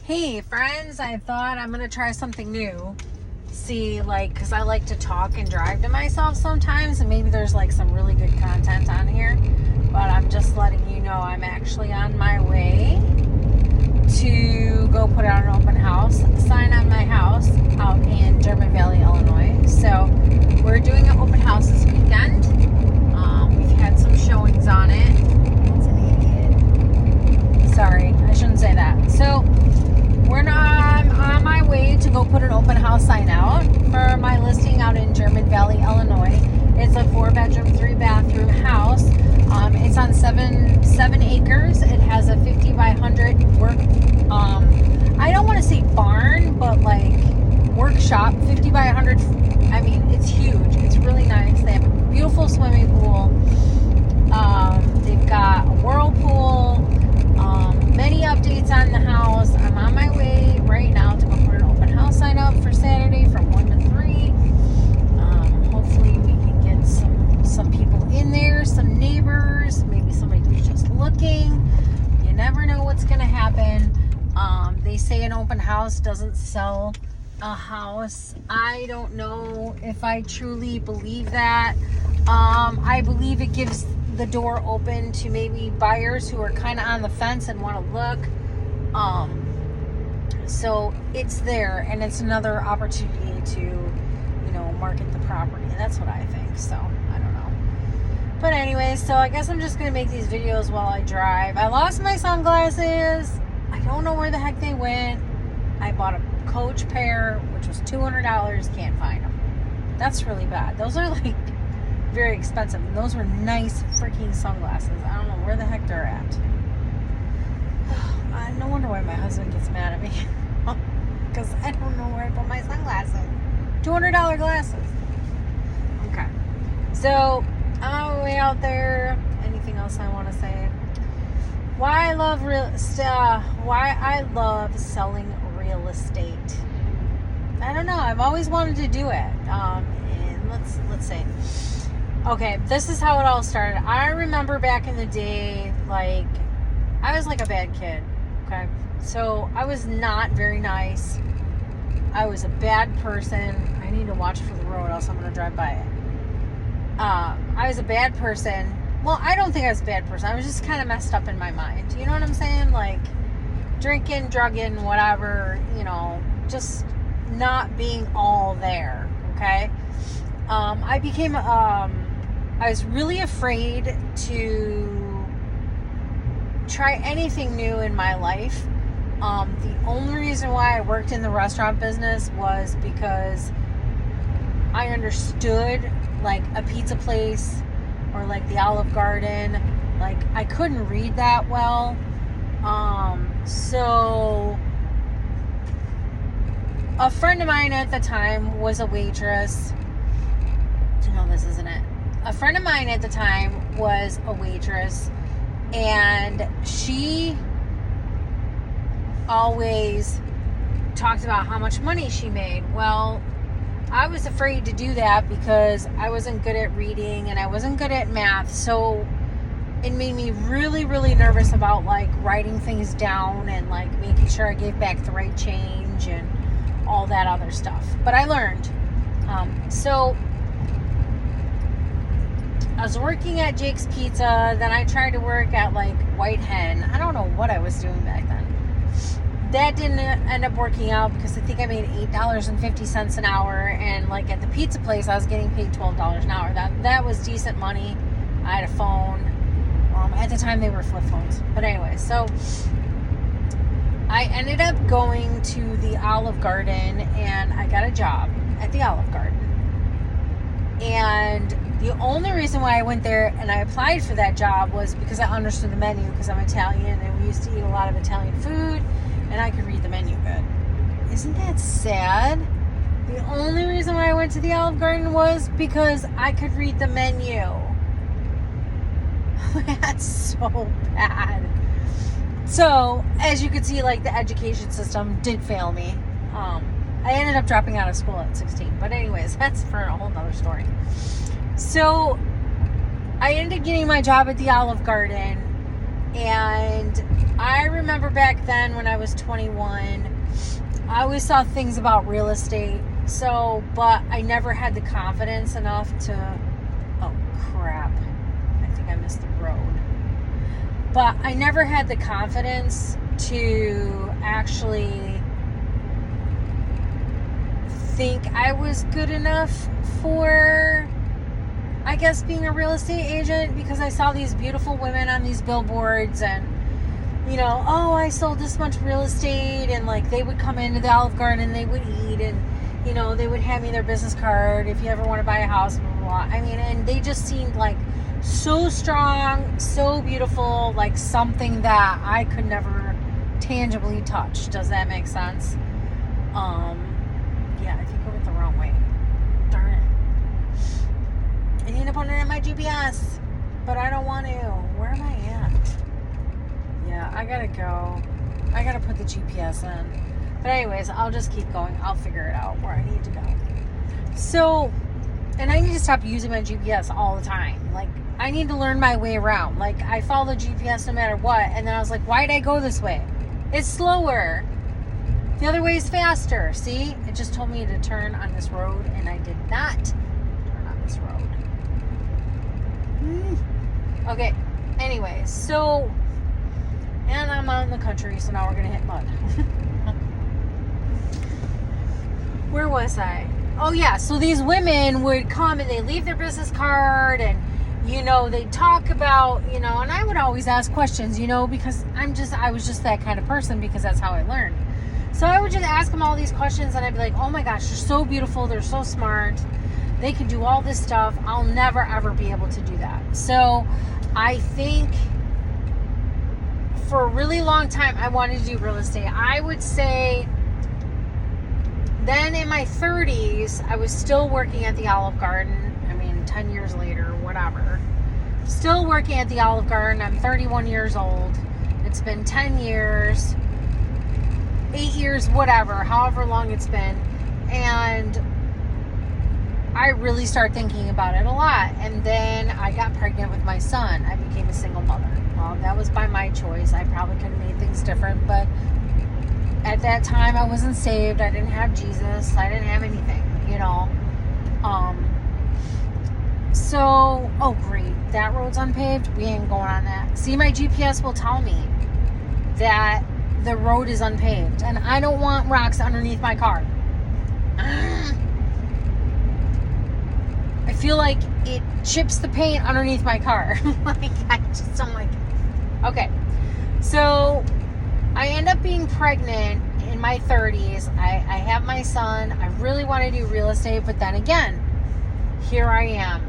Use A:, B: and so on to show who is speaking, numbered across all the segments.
A: Hey friends, I thought I'm gonna try something new. See, because I like to talk and drive to myself sometimes, and maybe there's some really good content on here. But I'm just letting you know I'm actually on my way to go put out an open house sign on my house out in German Valley, Illinois. So we're doing an open house this weekend. We've had some showings on it. It's an idiot. Sorry, I shouldn't say that. So I'm on my way to go put an open house sign out for my listing out in German Valley, Illinois. It's a 4-bedroom, 3-bathroom house. It's on seven acres. It has a 50 by 100 I don't want to say barn, but workshop, 50 by 100. I mean, it's huge. It's really nice. They have a beautiful swimming pool. They've got a whirlpool. Many updates on the house. I'm on my way right now to go put an open house sign up for Saturday from 1 to 3. Hopefully we can get some people in there, some neighbors, maybe somebody who's just looking. You never know what's going to happen. They say an open house doesn't sell a house. I don't know if I truly believe that. I believe it gives the door open to maybe buyers who are kind of on the fence and want to look. So it's there, and it's another opportunity to, market the property. That's what I think. So I don't know. But anyway, so I guess I'm just going to make these videos while I drive. I lost my sunglasses. I don't know where the heck they went. I bought a Coach pair, which was $200. Can't find them. That's really bad. Those are very expensive, and those were nice freaking sunglasses. I don't know where the heck they're at. No wonder why my husband gets mad at me, because I don't know where I put my sunglasses. $200 glasses. Okay, so I'm on my way out there. Anything else I want to say? Why I love selling real estate. I don't know. I've always wanted to do it. And let's say. Okay, this is how it all started. I remember back in the day, I was a bad kid, okay? So I was not very nice. I was a bad person. I need to watch for the road, else I'm going to drive by it. I was a bad person. Well, I don't think I was a bad person. I was just kind of messed up in my mind. You know what I'm saying? Drinking, drugging, whatever, just not being all there, okay? I was really afraid to try anything new in my life. The only reason why I worked in the restaurant business was because I understood a pizza place or the Olive Garden. I couldn't read that well. So a friend of mine at the time was a waitress. No, this isn't it. A friend of mine at the time was a waitress, and she always talked about how much money she made. Well, I was afraid to do that because I wasn't good at reading and I wasn't good at math, so it made me really, really nervous about writing things down and making sure I gave back the right change and all that other stuff. But I learned. So I was working at Jake's Pizza, then I tried to work at White Hen. I don't know what I was doing back then. That didn't end up working out because I think I made $8.50 an hour, and at the pizza place I was getting paid $12 an hour. That was decent money. I had a phone. At the time they were flip phones. But anyway, so I ended up going to the Olive Garden, and I got a job at the Olive Garden. And the only reason why I went there and I applied for that job was because I understood the menu, because I'm Italian and we used to eat a lot of Italian food and I could read the menu good. Isn't that sad? The only reason why I went to the Olive Garden was because I could read the menu. That's so bad. So, as you can see, the education system did fail me. I ended up dropping out of school at 16. But anyways, that's for a whole nother story. So I ended up getting my job at the Olive Garden, And I remember back then when I was 21, I always saw things about real estate. So, but I never had the confidence enough to, oh crap, I think I missed the road. But I never had the confidence to actually think I was good enough for, I guess, being a real estate agent, because I saw these beautiful women on these billboards and, you know, oh, I sold this much real estate, and like they would come into the Olive Garden and they would eat, and, you know, they would hand me their business card if you ever want to buy a house, blah, blah, blah. I mean, and they just seemed like so strong, so beautiful, like something that I could never tangibly touch. Does that make sense? Yeah, I think I went the wrong way. Darn it. I need to put it in my GPS, but I don't want to. Where am I at? Yeah, I gotta go. I gotta put the GPS in. But anyways, I'll just keep going. I'll figure it out where I need to go. So, and I need to stop using my GPS all the time. Like, I need to learn my way around. Like, I follow the GPS no matter what, and then I was like, why'd I go this way? It's slower. The other way is faster. See? It just told me to turn on this road, and I did not turn on this road. Okay. Anyway, so, and I'm out in the country, so now we're going to hit mud. Where was I? Oh, yeah. So these women would come and they leave their business card, and, you know, they talk about, you know, and I would always ask questions, you know, because I was just that kind of person, because that's how I learned. So I would just ask them all these questions, and I'd be like, oh my gosh, they're so beautiful. They're so smart. They can do all this stuff. I'll never, ever be able to do that. So I think for a really long time, I wanted to do real estate. I would say then in my 30s, I was still working at the Olive Garden. I mean, 10 years later, whatever. Still working at the Olive Garden. I'm 31 years old. It's been 10 years. 8 years, whatever, however long it's been, and I really started thinking about it a lot. And then I got pregnant with my son. I became a single mother. Well, that was by my choice. I probably could have made things different, but at that time I wasn't saved. I didn't have Jesus. I didn't have anything, you know. So, oh great, that road's unpaved. We ain't going on that. See, my GPS will tell me that the road is unpaved, and I don't want rocks underneath my car. I feel like it chips the paint underneath my car. Like, I'm like, okay. So I end up being pregnant in my 30s. I have my son. I really want to do real estate, but then again, here I am,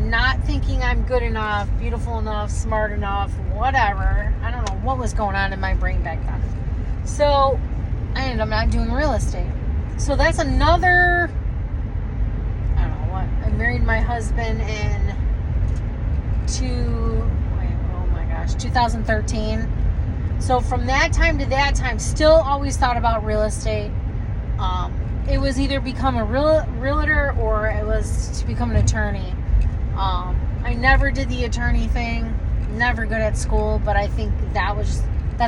A: not thinking I'm good enough, beautiful enough, smart enough, whatever. I don't know what was going on in my brain back then. So I ended up not doing real estate. So that's another, I don't know what. I married my husband in 2013. So from that time to that time, still always thought about real estate. It was either become a realtor or it was to become an attorney. I never did the attorney thing. Never good at school, but I think that's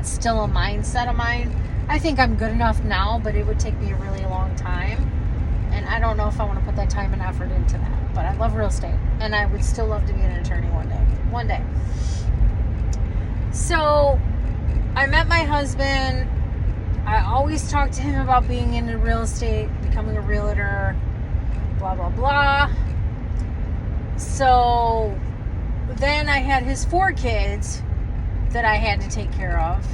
A: still a mindset of mine. I think I'm good enough now, but it would take me a really long time. And I don't know if I want to put that time and effort into that. But I love real estate, and I would still love to be an attorney one day. So I met my husband. I always talked to him about being into real estate, becoming a realtor, blah, blah, blah. So then I had his 4 kids that I had to take care of.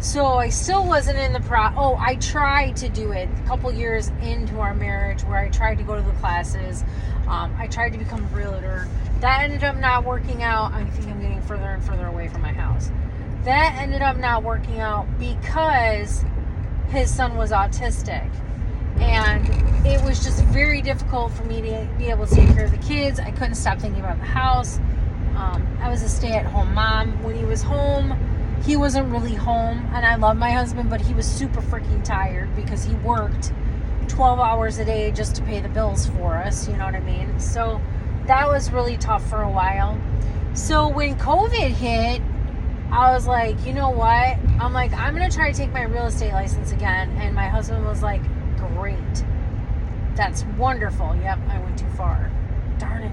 A: So I still wasn't in the I tried to do it a couple years into our marriage, where I tried to go to the classes. I tried to become a realtor. That ended up not working out. I think I'm getting further and further away from my house. That ended up not working out because his son was autistic. And it was just very difficult for me to be able to take care of the kids. I couldn't stop thinking about the house. I was a stay-at-home mom. When he was home, he wasn't really home. And I love my husband, but he was super freaking tired because he worked 12 hours a day just to pay the bills for us. You know what I mean? So that was really tough for a while. So when COVID hit, I was like, you know what? I'm like, I'm going to try to take my real estate license again. And my husband was like, great. That's wonderful. Yep, I went too far. Darn it.